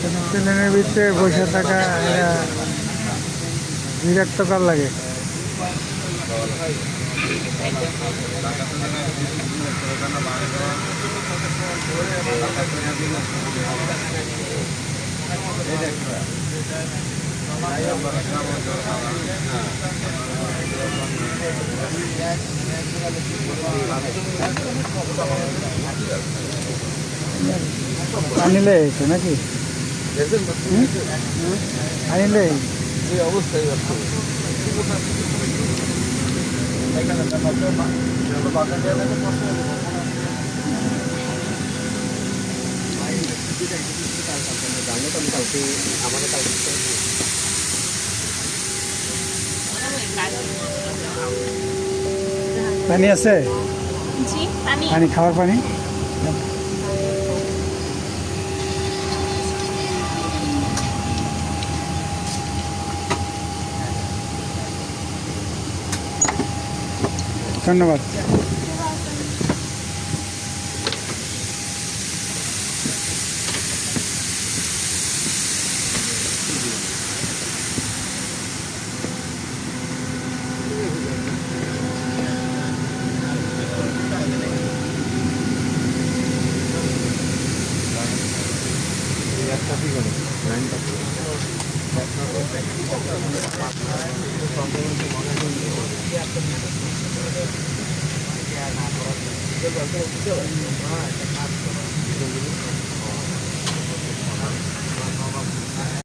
প্লেনের ভিতরে বসে থাকা এটা বিরক্তকর লাগে। আনিলে তো নাকি আনিলে এই অবস্থায় পানি আছে? জি, পানি। পানি, খাওয়ার পানি। ধন্যবাদ।